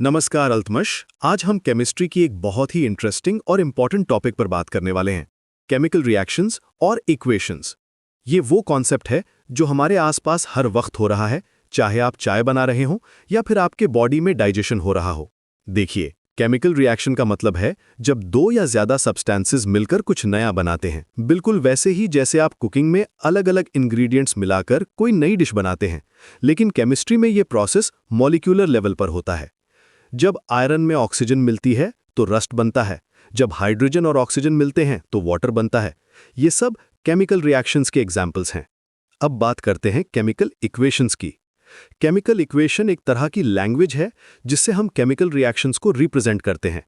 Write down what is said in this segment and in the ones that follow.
नमस्कार अल्तमश। आज हम केमिस्ट्री की एक बहुत ही इंटरेस्टिंग और इम्पॉर्टेंट टॉपिक पर बात करने वाले हैं, केमिकल रिएक्शंस और इक्वेशंस। ये वो कॉन्सेप्ट है जो हमारे आसपास हर वक्त हो रहा है, चाहे आप चाय बना रहे हों या फिर आपके बॉडी में डाइजेशन हो रहा हो। देखिए, केमिकल रिएक्शन का मतलब है जब दो या ज्यादा सब्सटेंसेस मिलकर कुछ नया बनाते हैं, बिल्कुल वैसे ही जैसे आप कुकिंग में अलग अलग इंग्रेडिएंट्स मिलाकर कोई नई डिश बनाते हैं। लेकिन केमिस्ट्री में ये प्रोसेस मॉलिक्यूलर लेवल पर होता है। जब आयरन में ऑक्सीजन मिलती है तो रस्ट बनता है, जब हाइड्रोजन और ऑक्सीजन मिलते हैं तो वाटर बनता है। ये सब केमिकल रिएक्शंस के एग्जाम्पल्स हैं। अब बात करते हैं केमिकल इक्वेशंस की। केमिकल इक्वेशन एक तरह की लैंग्वेज है जिससे हम केमिकल रिएक्शंस को रिप्रेजेंट करते हैं।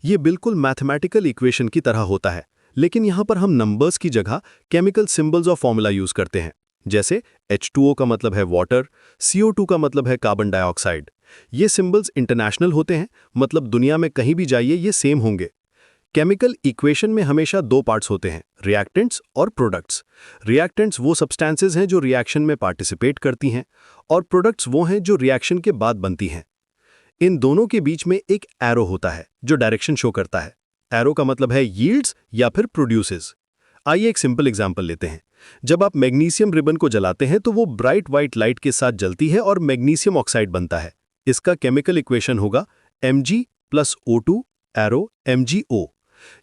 ये बिल्कुल मैथमेटिकल इक्वेशन की तरह होता है, लेकिन यहाँ पर हम नंबर्स की जगह केमिकल सिंबल्स और फॉर्मूला यूज करते हैं। जैसे H2O का मतलब है वाटर, CO2 का मतलब है कार्बन डाइऑक्साइड। ये सिंबल्स इंटरनेशनल होते हैं, मतलब दुनिया में कहीं भी जाइए ये सेम होंगे। केमिकल इक्वेशन में हमेशा दो पार्ट्स होते हैं, रिएक्टेंट्स और प्रोडक्ट्स। रिएक्टेंट्स वो सब्सटेंसेस हैं जो रिएक्शन में पार्टिसिपेट करती हैं, और प्रोडक्ट्स वो हैं जो रिएक्शन के बाद बनती हैं। इन दोनों के बीच में एक एरो होता है जो डायरेक्शन शो करता है। एरो का मतलब है यील्ड्स या फिर प्रोड्यूसेस। आइए एक सिंपल एग्जांपल लेते हैं। जब आप मैग्नीशियम रिबन को जलाते हैं तो वो ब्राइट व्हाइट लाइट के साथ जलती है और मैग्नीशियम ऑक्साइड बनता है। इसका केमिकल इक्वेशन होगा Mg + O2 एरो MgO।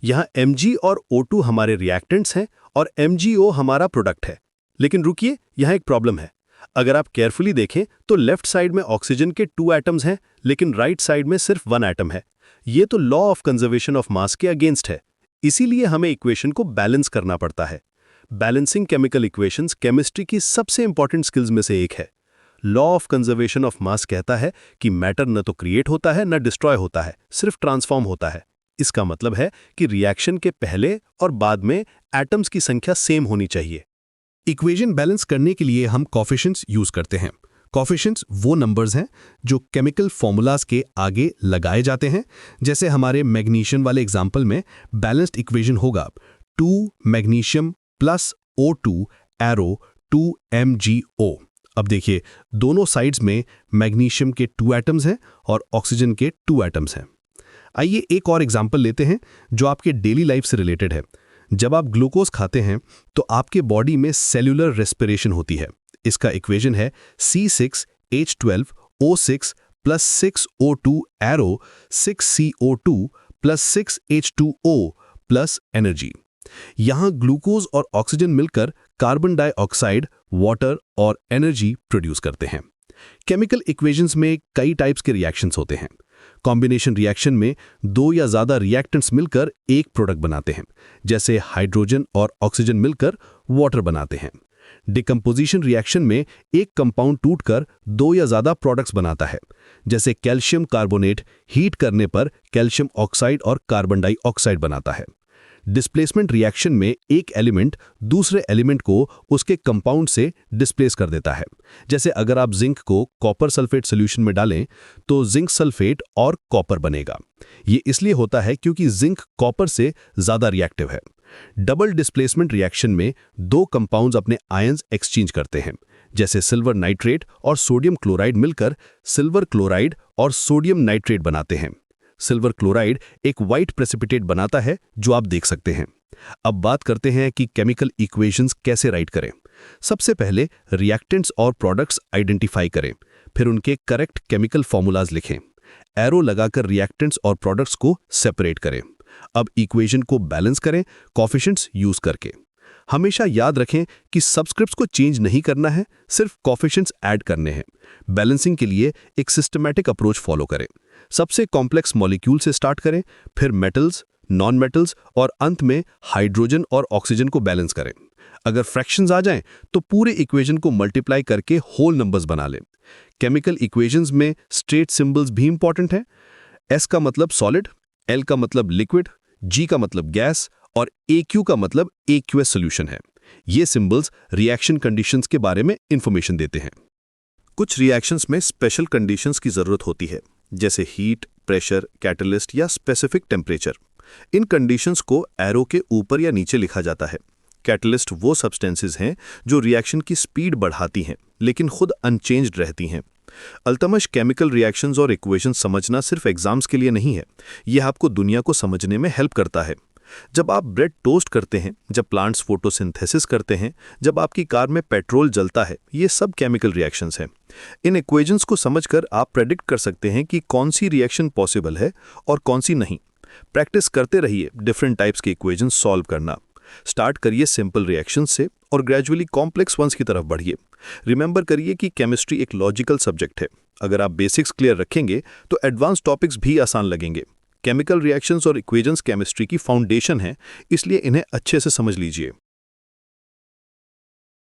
यहाँ Mg और O2 हमारे रिएक्टेंट्स हैं और MgO हमारा प्रोडक्ट है। लेकिन रुकिए, यहाँ एक प्रॉब्लम है। अगर आप केयरफुली देखें तो लेफ्ट साइड में ऑक्सीजन के 2 एटम्स हैं, लेकिन राइट साइड में सिर्फ 1 एटम है। ये तो law of conservation of mass के अगेंस्ट है। इसीलिए हमें इक्वेशन को बैलेंस करना पड़ता है। बैलेंसिंग केमिकल इक्वेशंस केमिस्ट्री की सबसे इंपॉर्टेंट स्किल्स में से एक है। Law of conservation of mass कहता है कि मैटर न तो क्रिएट होता है न डिस्ट्रॉय होता है, सिर्फ ट्रांसफॉर्म होता है। इसका मतलब है कि रिएक्शन के पहले और बाद में एटम्स की संख्या सेम होनी चाहिए। इक्वेशन बैलेंस करने के लिए हम कोफिशिएंट्स यूज करते हैं। कोफिशिएंट्स वो नंबर्स हैं जो केमिकल फॉर्मूलाज के आगे लगाए जाते हैं। जैसे हमारे मैग्नीशियम वाले एग्जांपल में बैलेंस्ड इक्वेशन होगा 2 मैग्नीशियम + O2 एरो 2 MgO। अब देखिए, दोनों साइड्स में मैग्नीशियम के 2 एटम्स हैं और ऑक्सीजन के 2 एटम्स हैं। आइए एक और एग्जांपल लेते हैं जो आपके डेली लाइफ से रिलेटेड है। जब आप ग्लूकोज खाते हैं तो आपके बॉडी में सेल्यूलर रेस्पिरेशन होती है। इसका इक्वेशन है C6H12O6 + 6O2 arrow 6CO2 + 6H2O + energy. यहाँ ग्लूकोज और ऑक्सीजन मिलकर कार्बन डाइऑक्साइड, वाटर और एनर्जी प्रोड्यूस करते हैं। केमिकल इक्वेशंस में कई टाइप्स के रिएक्शंस होते हैं। कॉम्बिनेशन रिएक्शन में 2 या ज़्यादा रिएक्टेंट्स मिलकर एक प्रोडक्ट बनाते हैं, जैसे हाइड्रोजन और ऑक्सीजन मिलकर वाटर बनाते हैं। डिकम्पोजिशन रिएक्शन में एक कंपाउंड टूटकर 2 या ज़्यादा प्रोडक्ट्स बनाता है, जैसे कैल्शियम कार्बोनेट हीट करने पर कैल्शियम ऑक्साइड और कार्बन डाइऑक्साइड बनाता है। डिस्प्लेसमेंट रिएक्शन में एक एलिमेंट दूसरे एलिमेंट को उसके कंपाउंड से डिस्प्लेस कर देता है। जैसे अगर आप जिंक को कॉपर सल्फेट सॉल्यूशन में डालें तो जिंक सल्फेट और कॉपर बनेगा। ये इसलिए होता है क्योंकि जिंक कॉपर से ज़्यादा रिएक्टिव है। डबल डिस्प्लेसमेंट रिएक्शन में 2 कंपाउंड्स अपने आयंस एक्सचेंज करते हैं, जैसे सिल्वर नाइट्रेट और सोडियम क्लोराइड मिलकर सिल्वर क्लोराइड और सोडियम नाइट्रेट बनाते हैं। सिल्वर क्लोराइड एक व्हाइट प्रेसिपिटेट बनाता है जो आप देख सकते हैं। अब बात करते हैं कि केमिकल इक्वेशंस कैसे राइट करें। सबसे पहले रिएक्टेंट्स और प्रोडक्ट्स आइडेंटिफाई करें, फिर उनके करेक्ट केमिकल फॉर्मूलाज लिखें। एरो लगाकर रिएक्टेंट्स और प्रोडक्ट्स को सेपरेट करें। अब इक्वेशन को बैलेंस करें कोफिशिएंट्स यूज करके। हमेशा याद रखें कि सबस्क्रिप्ट्स को चेंज नहीं करना है, सिर्फ कोफिशिएंट्स ऐड करने हैं। बैलेंसिंग के लिए एक सिस्टमैटिक अप्रोच फॉलो करें। सबसे कॉम्प्लेक्स मॉलिक्यूल से स्टार्ट करें, फिर मेटल्स, नॉन मेटल्स और अंत में हाइड्रोजन और ऑक्सीजन को बैलेंस करें। अगर फ्रैक्शंस आ जाएं तो पूरे इक्वेशन को मल्टीप्लाई करके होल नंबर्स बना लें। केमिकल इक्वेशंस में स्ट्रेट सिंबल्स भी इंपॉर्टेंट हैं। S का मतलब सॉलिड, L का मतलब लिक्विड, G का मतलब गैस और AQ का मतलब एक्वियस सॉल्यूशन है। ये सिंबल्स रिएक्शन कंडीशंस के बारे में इंफॉर्मेशन देते हैं। कुछ रिएक्शंस में स्पेशल कंडीशंस की जरूरत होती है, जैसे हीट, प्रेशर, कैटलिस्ट या स्पेसिफिक टेम्परेचर। इन कंडीशंस को एरो के ऊपर या नीचे लिखा जाता है। कैटलिस्ट वो सब्सटेंसेस हैं जो रिएक्शन की स्पीड बढ़ाती हैं, लेकिन खुद अनचेंज्ड रहती हैं। अल्तमश, केमिकल रिएक्शंस और इक्वेशंस समझना सिर्फ एग्जाम्स के लिए नहीं है, यह आपको दुनिया को समझने में हेल्प करता है। जब आप ब्रेड टोस्ट करते हैं, जब प्लांट्स फोटोसिंथेसिस करते हैं, जब आपकी कार में पेट्रोल जलता है, ये सब केमिकल रिएक्शंस हैं। इन इक्वेशंस को समझकर आप प्रेडिक्ट कर सकते हैं कि कौन सी रिएक्शन पॉसिबल है और कौन सी नहीं। प्रैक्टिस करते रहिए डिफरेंट टाइप्स के इक्वेशंस सॉल्व करना। स्टार्ट करिए सिंपल रिएक्शंस से और ग्रेजुअली कॉम्प्लेक्स वंस की तरफ बढ़िए। रिमेंबर करिए कि केमिस्ट्री एक लॉजिकल सब्जेक्ट है। अगर आप बेसिक्स क्लियर रखेंगे तो एडवांस टॉपिक्स भी आसान लगेंगे। केमिकल रिएक्शंस और इक्वेशंस केमिस्ट्री की फाउंडेशन है, इसलिए इन्हें अच्छे से समझ लीजिए।